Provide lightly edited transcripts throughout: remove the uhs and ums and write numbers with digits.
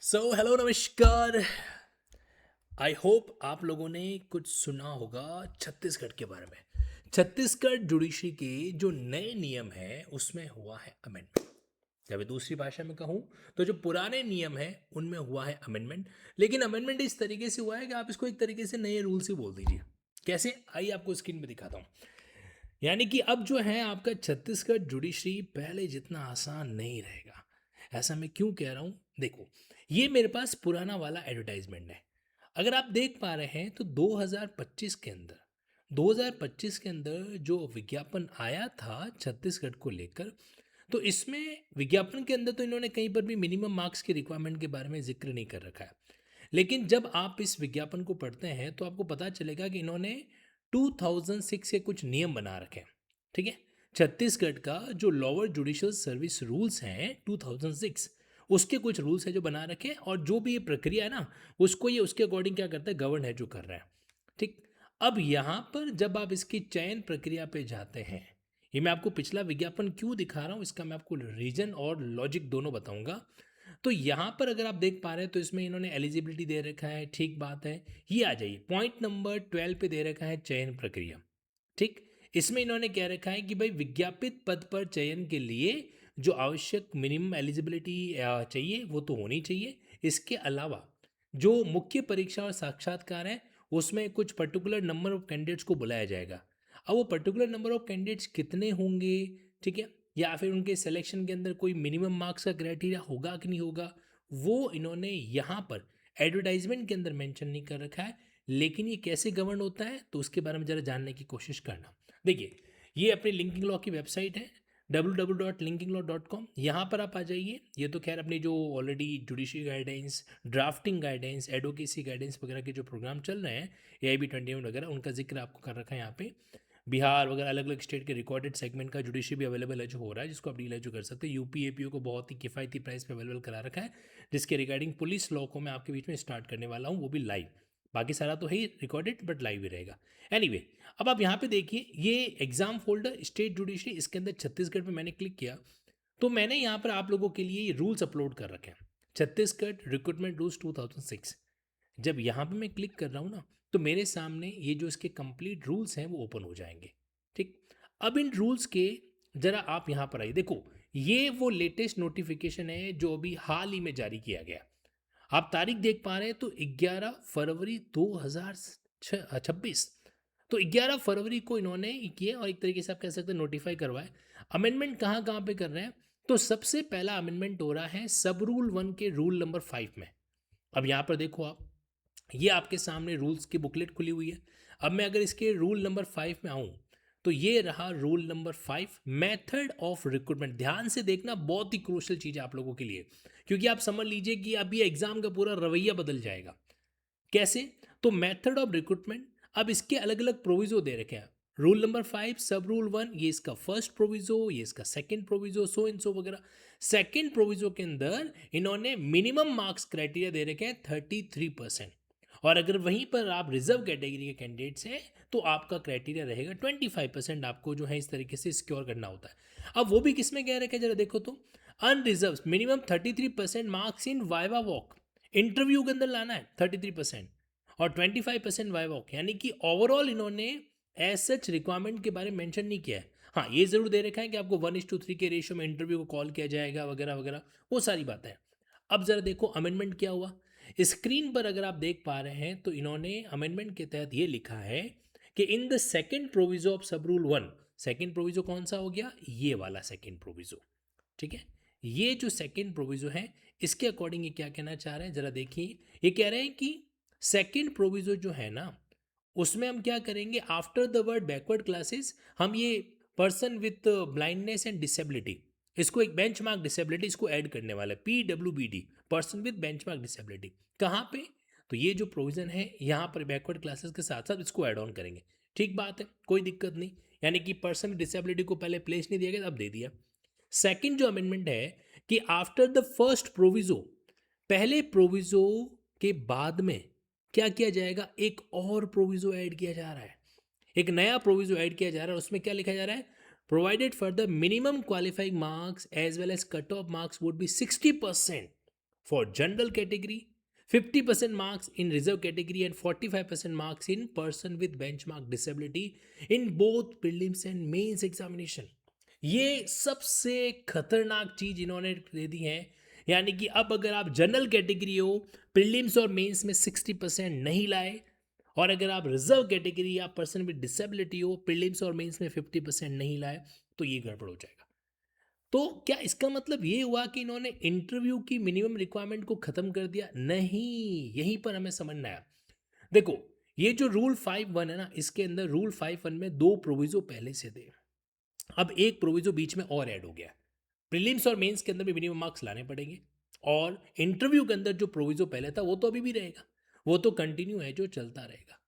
Hello नमस्कार। I hope आप लोगों ने कुछ सुना होगा छत्तीसगढ़ के बारे में। छत्तीसगढ़ जुडिशरी के जो नए नियम हैं उसमें हुआ है अमेंडमेंट। जब मैं दूसरी भाषा में कहूँ तो जो पुराने नियम हैं उनमें हुआ है अमेंडमेंट। लेकिन अमेंडमेंट इस तरीके से हुआ है कि आप इसको एक तरीके से नए रूल से बोल दीजिए। कैसे, आइए आपको स्क्रीन पे दिखाता हूँ। यानी कि अब जो है आपका छत्तीसगढ़ जुडिशरी पहले जितना आसान नहीं रहेगा। ऐसा मैं क्यों कह रहा हूँ, देखो, ये मेरे पास पुराना वाला एडवर्टाइजमेंट है। अगर आप देख पा रहे हैं तो 2025 के अंदर जो विज्ञापन आया था छत्तीसगढ़ को लेकर, तो इसमें विज्ञापन के अंदर तो इन्होंने कहीं पर भी मिनिमम मार्क्स की रिक्वायरमेंट के बारे में जिक्र नहीं कर रखा है। लेकिन जब आप इस विज्ञापन को पढ़ते हैं तो आपको पता चलेगा कि इन्होंने 2006 के कुछ नियम बना रखे हैं। ठीक है, छत्तीसगढ़ का जो लोअर जुडिशियल सर्विस रूल्स हैं 2006, उसके कुछ रूल्स हैं जो बना रखे हैं, और जो भी ये प्रक्रिया है ना, उसको ये उसके अकॉर्डिंग क्या करता है, गवर्न है जो कर रहा है। ठीक। अब यहाँ पर जब आप इसकी चयन प्रक्रिया पे जाते हैं, ये मैं आपको पिछला विज्ञापन क्यों दिखा रहा हूँ इसका मैं आपको रीजन और लॉजिक दोनों बताऊंगा। तो यहाँ पर अगर आप देख पा रहे हैं तो इसमें इन्होंने एलिजिबिलिटी दे रखा है, ठीक बात है। ये आ जाइए पॉइंट नंबर 12 पे दे रखा है चयन प्रक्रिया। ठीक। इसमें इन्होंने कह रखा है कि भाई विज्ञापित पद पर चयन के लिए जो आवश्यक मिनिमम एलिजिबिलिटी चाहिए वो तो होनी चाहिए। इसके अलावा जो मुख्य परीक्षा और साक्षात्कार है उसमें कुछ पर्टिकुलर नंबर ऑफ कैंडिडेट्स को बुलाया जाएगा। अब वो पर्टिकुलर नंबर ऑफ कैंडिडेट्स कितने होंगे, ठीक है, या फिर उनके सिलेक्शन के अंदर कोई मिनिमम मार्क्स का क्राइटेरिया होगा कि नहीं होगा, वो इन्होंने यहाँ पर एडवर्टाइजमेंट के अंदर मेंशन नहीं कर रखा है। लेकिन ये कैसे गवर्न होता है तो उसके बारे में ज़रा जानने की कोशिश करना। देखिए, ये अपनी लिंकिंग लॉ की वेबसाइट है www.linkinglawcom। यहाँ पर आप आ जाइए। ये तो खैर अपनी जो already judiciary guidance, drafting guidance, advocacy guidance वगैरह के जो प्रोग्राम चल रहे हैं, AIB 21 वगैरह, उनका जिक्र आपको कर रखा है यहाँ पे। बिहार वगैरह अलग अलग स्टेट के रिकॉर्डेड सेगमेंट का जुडिशरी भी अवेलेबल है जो हो रहा है, जिसको आप डील जो कर सकते हैं। यूपी एपीओ को बहुत ही किफ़ायती प्राइस पे अवेलेबल करा रखा है, जिसके रिगार्डिंग पुलिस लॉ को मैं आपके बीच में स्टार्ट करने वाला हूँ, वो भी लाइव। बाकी सारा तो है ही रिकॉर्डेड, बट लाइव ही रहेगा। एनीवे, अब आप यहाँ पे देखिए, ये एग्जाम फोल्डर स्टेट जुडिशरी, इसके अंदर छत्तीसगढ़ पे मैंने क्लिक किया तो मैंने यहाँ पर आप लोगों के लिए ये रूल्स अपलोड कर रखे हैं, छत्तीसगढ़ रिक्रूटमेंट रूल्स 2006। जब यहाँ पे मैं क्लिक कर रहा हूँ ना, तो मेरे सामने ये जो इसके कंप्लीट रूल्स हैं वो ओपन हो जाएंगे। ठीक। अब इन रूल्स के जरा आप यहाँ पर आइए, देखो, ये वो लेटेस्ट नोटिफिकेशन है जो अभी हाल ही में जारी किया गया। आप तारीख देख पा रहे हैं तो 11 फरवरी 2026। तो 11 फरवरी को इन्होंने किए, और एक तरीके से आप कह सकते हैं नोटिफाई करवाए। अमेंडमेंट कहाँ कहाँ पे कर रहे हैं, तो सबसे पहला अमेंडमेंट हो रहा है सब रूल 1 के रूल नंबर 5 में। अब यहाँ पर देखो आप, ये आपके सामने रूल्स की बुकलेट खुली हुई है। अब मैं अगर इसके रूल नंबर 5 में आऊँ तो ये रहा rule number 5, method of recruitment. ध्यान से देखना, बहुत ही क्रूशियल चीज़ है आप लोगों के लिए, क्योंकि आप समझ लीजिए कि अभी एग्जाम का पूरा रवैया बदल जाएगा। कैसे, तो मेथड ऑफ रिक्रूटमेंट, अब इसके अलग अलग प्रोविजो दे रखे हैं। रूल नंबर 5 सब रूल 1, ये इसका फर्स्ट प्रोविजो, ये इसका सेकंड प्रोविजो, सो इन सो वगैरह। सेकंड प्रोविजो के अंदर इन्होंने मिनिमम मार्क्स क्राइटेरिया दे रखे हैं 33%, और अगर वहीं पर आप रिजर्व कैटेगरी के कैंडिडेट्स हैं तो आपका क्राइटेरिया रहेगा 25%। आपको जो है इस तरीके से सिक्योर करना होता है। अब वो भी किस में कह रखे हैं जरा देखो तो, unreserved minimum 33% marks in viva voce, interview के अंदर लाना है 33%, और 25% वाई वॉक। यानी कि ओवरऑल इन्होंने एज सच रिक्वायरमेंट के बारे में मेंशन नहीं किया है। हाँ, ये जरूर दे रखा है कि आपको 1:3 के रेशियो में इंटरव्यू को कॉल किया जाएगा वगैरह वगैरह, वो सारी बातें हैं। अब जरा देखो अमेंडमेंट क्या हुआ। स्क्रीन पर अगर आप देख पा रहे हैं तो इन्होंने अमेंडमेंट के तहत ये लिखा है कि in the second proviso of सब रूल 1, सेकेंड प्रोविजो कौन सा हो गया, ये वाला सेकेंड प्रोविजो। ठीक है, ये जो सेकेंड प्रोविजो है इसके अकॉर्डिंग ये क्या कहना चाह रहे हैं जरा देखिए। ये कह रहे हैं कि सेकेंड प्रोविजो जो है ना, उसमें हम क्या करेंगे, after the word backward classes हम ये person with blindness and disability, इसको एक बेंचमार्क डिसेबिलिटी इसको ऐड करने वाला है, PWBD, person with benchmark disability. कहाँ पे, तो ये जो प्रोविजन है यहाँ पर बैकवर्ड क्लासेस के साथ साथ इसको ऐड ऑन करेंगे। ठीक बात है, कोई दिक्कत नहीं। यानी कि पर्सन विद डिसेबिलिटी को पहले प्लेस नहीं दिया गया, अब दे दिया। सेकंड जो अमेंडमेंट है कि आफ्टर द फर्स्ट प्रोविजो, पहले प्रोविजो के बाद में क्या किया जाएगा, एक और प्रोविजो ऐड किया जा रहा है, एक नया प्रोविजो ऐड किया जा रहा है। उसमें क्या लिखा जा रहा है, provided for the minimum qualifying marks as well as cut off marks would be 60%। for general category, 50% marks in reserve category, and 45% marks in person with benchmark disability in both prelims and mains examination. ये सबसे खतरनाक चीज इन्होंने दे दी है। यानी कि अब अगर आप जनरल कैटेगरी हो, प्रीलिम्स और मेंस में 60% नहीं लाए, और अगर आप रिजर्व कैटेगरी या पर्सन विद डिसेबिलिटी हो, प्रीलिम्स और मेंस में 50% नहीं लाए, तो ये गड़बड़ हो जाएगा। तो क्या इसका मतलब ये हुआ कि इन्होंने इंटरव्यू की मिनिमम रिक्वायरमेंट को खत्म कर दिया? नहीं, यहीं पर हमें समझना है। देखो, ये जो रूल 5.1 है ना, इसके अंदर रूल 5.1 में दो प्रोविजो पहले से थे, अब एक प्रोविजो बीच में और ऐड हो गया। प्रीलिम्स और मेंस के अंदर भी मिनिमम मार्क्स लाने पड़ेंगे, और इंटरव्यू के अंदर जो प्रोविजो पहले था वो तो अभी भी रहेगा, वो तो कंटिन्यू है, जो चलता रहेगा।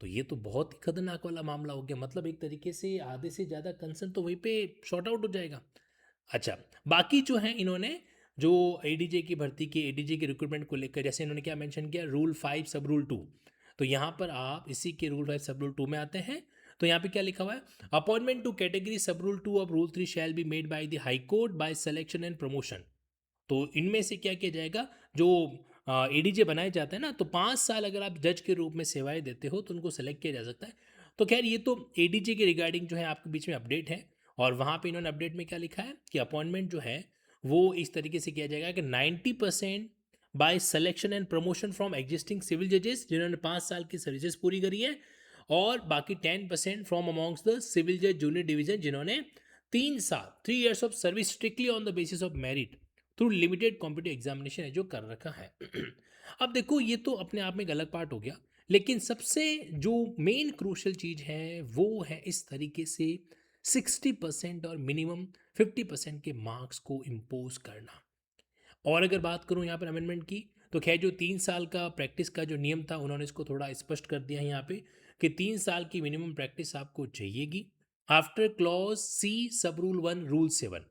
तो ये तो बहुत ही खतरनाक वाला मामला हो गया। मतलब एक तरीके से आधे से ज़्यादा कंसर्न तो वहीं पे शॉर्ट आउट हो जाएगा। अच्छा, बाकी जो है इन्होंने जो एडीजे की भर्ती की, एडीजे के रिक्रूटमेंट को लेकर, जैसे इन्होंने क्या मेंशन किया, रूल 5 सब रूल 2। तो यहाँ पर आप इसी के रूल 5 सब रूल 2 में आते हैं। तो यहाँ पे क्या लिखा हुआ है, अपॉइंटमेंट टू कैटेगरी सब rule 2 of rule 3 shall be made by the high court by selection and promotion. तो इनमें से क्या किया जाएगा, जो एडीजे बनाए जाते हैं ना, तो 5 साल अगर आप जज के रूप में सेवाएं देते हो तो उनको सेलेक्ट किया जा सकता है। तो खैर ये तो एडीजे के रिगार्डिंग जो है आपके बीच में अपडेट है। और वहाँ पे इन्होंने अपडेट में क्या लिखा है कि अपॉइंटमेंट जो है वो इस तरीके से किया जाएगा कि 90% by selection and promotion from existing civil जजेस जिन्होंने 5 साल की सर्विसेज पूरी करी है, और बाकी 10% फ्रॉम अमॉन्ग्स द सिविल जज जूनियर डिवीजन जिन्होंने 3 साल 3 years of service strictly on the basis of merit through limited competitive examination है जो कर रखा है। अब देखो, ये तो अपने आप में एक अलग पार्ट हो गया, लेकिन सबसे जो मेन क्रूशल चीज है वो है इस तरीके से 60% और मिनिमम 50% के मार्क्स को इम्पोज करना। और अगर बात करूं यहाँ पर अमेंडमेंट की, तो खैर जो 3 साल का प्रैक्टिस का जो नियम था उन्होंने इसको थोड़ा स्पष्ट कर दिया है यहाँ पे कि 3 साल की मिनिमम प्रैक्टिस आपको चाहिएगी। आफ्टर क्लॉज सी सब रूल 1 रूल 7,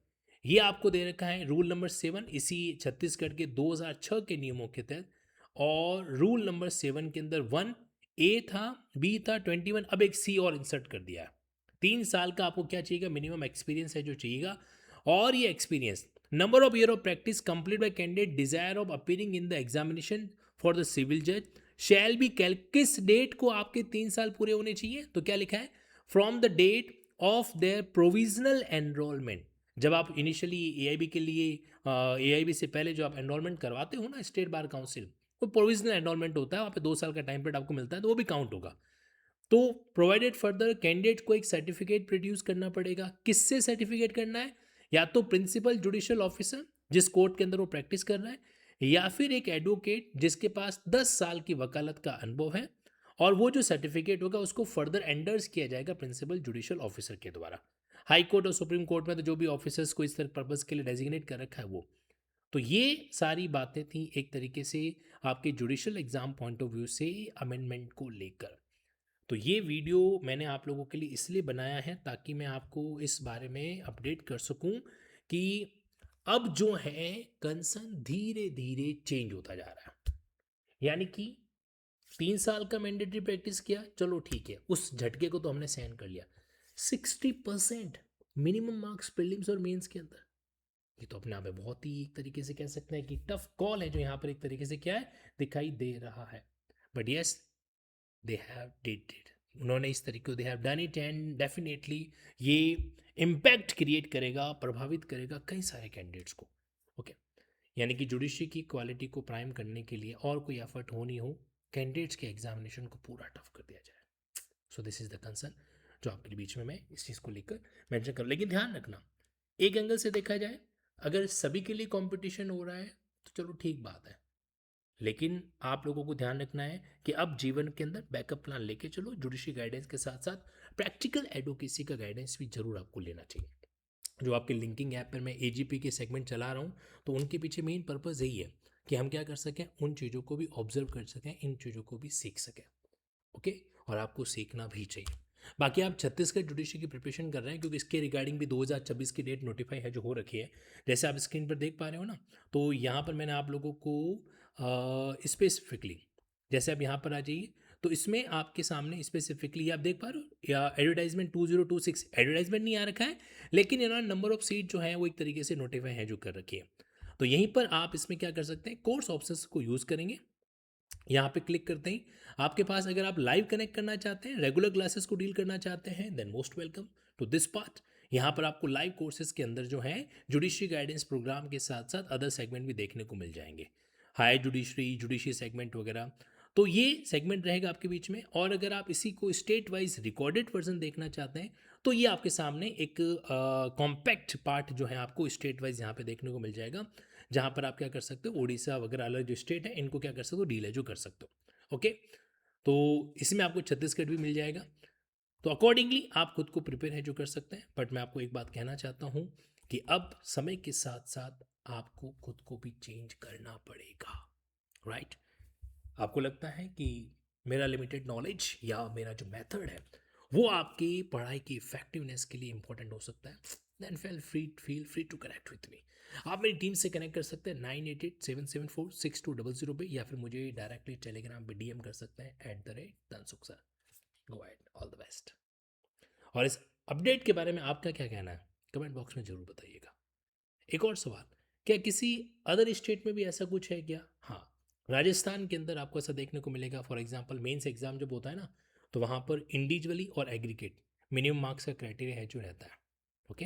ये आपको दे रखा है रूल नंबर 7 इसी छत्तीसगढ़ के 2006 के नियमों के तहत। और रूल नंबर 7 के अंदर 1A था, B था, 21, अब एक C और इंसर्ट कर दिया है। 3 साल का आपको क्या चाहिएगा, मिनिमम एक्सपीरियंस है जो चाहिएगा। और ये experience number of year of practice complete by candidate desire of appearing in the examination for the civil जज शैल बी कैल, किस डेट को आपके 3 साल पूरे होने चाहिए, तो क्या लिखा है, from the date of their provisional enrolment. जब आप इनिशियली एआईबी के लिए एआईबी से पहले जो आप एनरोलमेंट करवाते हो ना स्टेट बार काउंसिल, वो प्रोविजनल एनरोलमेंट होता है, वहाँ पे 2 साल का टाइम पीरियड आपको मिलता है, तो वो भी काउंट होगा। तो प्रोवाइडेड फर्दर कैंडिडेट को एक सर्टिफिकेट प्रोड्यूस करना पड़ेगा। किससे सर्टिफिकेट करना है, या तो प्रिंसिपल जुडिशियल ऑफिसर जिस कोर्ट के अंदर वो प्रैक्टिस कर रहा है, या फिर एक एडवोकेट जिसके पास 10 साल की वकालत का अनुभव है, और वो जो सर्टिफिकेट होगा उसको फर्दर एंडर्स किया जाएगा प्रिंसिपल जुडिशियल ऑफिसर के द्वारा। हाई कोर्ट और सुप्रीम कोर्ट में तो जो भी ऑफिसर्स को इस तरह पर्पज के लिए डेजिग्नेट कर रखा है वो। तो ये सारी बातें थी एक तरीके से आपके judicial exam point of view से अमेंडमेंट को लेकर। तो ये वीडियो मैंने आप लोगों के लिए इसलिए बनाया है ताकि मैं आपको इस बारे में अपडेट कर सकूं कि अब जो है कंसर्न धीरे धीरे चेंज होता जा रहा है। यानी कि 3 साल का मैंडेटरी प्रैक्टिस किया, चलो ठीक है, उस झटके को तो हमने सहन कर लिया। 60% मिनिमम मार्क्स प्रीलिम्स और मेंस के अंदर, ये तो अपने आप में बहुत ही एक तरीके से कह सकते हैं कि टफ कॉल है जो यहाँ पर एक तरीके से क्या है दिखाई दे रहा है। But yes, they have did it, उन्होंने इस तरीके को they have done it, and definitely ये इम्पैक्ट क्रिएट करेगा, प्रभावित करेगा कई सारे कैंडिडेट्स को। ओके, यानी कि जुडिशरी की क्वालिटी को प्राइम करने के लिए और कोई एफर्ट हो नहीं हो, कैंडिडेट्स के एग्जामिनेशन को पूरा टफ कर दिया जाए। So this is the concern जो आपके बीच में मैं इस चीज़ को लेकर मेंशन करूँ। लेकिन ध्यान रखना, एक एंगल से देखा जाए, अगर सभी के लिए कंपटीशन हो रहा है तो चलो ठीक बात है, लेकिन आप लोगों को ध्यान रखना है कि अब जीवन के अंदर बैकअप प्लान लेके चलो। जुडिशरी गाइडेंस के साथ साथ प्रैक्टिकल एडवोकेसी का गाइडेंस भी जरूर आपको लेना चाहिए। जो आपके लिंकिंग ऐप पर मैं एजीपी के सेगमेंट चला रहा हूँ, तो उनके पीछे मेन पर्पज़ यही है कि हम क्या कर सकें, उन चीज़ों को भी ऑब्जर्व कर सकें, इन चीज़ों को भी सीख सकें। ओके, और आपको सीखना भी चाहिए। बाकी आप छत्तीसगढ़ जुडिशरी की प्रिपरेशन कर रहे हैं, क्योंकि इसके रिगार्डिंग भी 2026 की डेट नोटिफाई है जो हो रखी है, जैसे आप स्क्रीन पर देख पा रहे हो ना। तो यहाँ पर मैंने आप लोगों को स्पेसिफिकली, जैसे आप यहाँ पर आ जाइए, तो इसमें आपके सामने स्पेसिफिकली आप देख पा रहे हो, या एडवर्टाइजमेंट 2026 एडवर्टाइजमेंट नहीं आ रखा है, लेकिन इन्होंने नंबर ऑफ सीट जो है वो एक तरीके से नोटिफाई है जो कर रखी है। तो यहीं पर आप इसमें क्या कर सकते हैं, कोर्स ऑप्शंस को यूज़ करेंगे। यहाँ पे क्लिक करते ही आपके पास, अगर आप लाइव कनेक्ट करना चाहते हैं, रेगुलर क्लासेस को डील करना चाहते हैं, then most welcome to this part. यहाँ पर आपको लाइव कोर्सेज के अंदर जो है जुडिशरी गाइडेंस प्रोग्राम के साथ साथ अदर सेगमेंट भी देखने को मिल जाएंगे, हायर जुडिशरी, जुडिशरी सेगमेंट वगैरह। तो ये सेगमेंट रहेगा आपके बीच में। और अगर आप इसी को स्टेट वाइज रिकॉर्डेड वर्जन देखना चाहते हैं तो ये आपके सामने एक कॉम्पैक्ट पार्ट जो है आपको स्टेट वाइज यहाँ पे देखने को मिल जाएगा, जहाँ पर आप क्या कर सकते हो, उड़ीसा वगैरह अलग जो स्टेट है इनको क्या कर सकते हो, डील है जो कर सकते हो। ओके, तो इसमें आपको छत्तीसगढ़ भी मिल जाएगा। तो अकॉर्डिंगली आप खुद को प्रिपेयर है जो कर सकते हैं। बट मैं आपको एक बात कहना चाहता हूँ कि अब समय के साथ साथ आपको खुद को भी चेंज करना पड़ेगा, राइट? आपको लगता है कि मेरा लिमिटेड नॉलेज या मेरा जो मेथड है वो आपकी पढ़ाई की इफेक्टिवनेस के लिए इंपॉर्टेंट हो सकता है, then feel free to connect with me. आप मेरी टीम से कनेक्ट कर सकते हैं 9887746200 पे, या फिर मुझे डायरेक्टली टेलीग्राम पे डीएम कर सकते हैं @Dhansukh sir। Go ahead, all the best. और इस अपडेट के बारे में आपका क्या कहना है कमेंट बॉक्स में ज़रूर बताइएगा। एक और सवाल, क्या किसी अदर स्टेट में भी ऐसा कुछ है क्या? हाँ, राजस्थान के अंदर आपको ऐसा देखने को मिलेगा। फॉर एग्जांपल मेंस एग्जाम जब होता है ना, तो वहाँ पर इंडिविजुअली और एग्रीगेट मिनिमम मार्क्स का क्राइटेरिया है जो रहता है। ओके।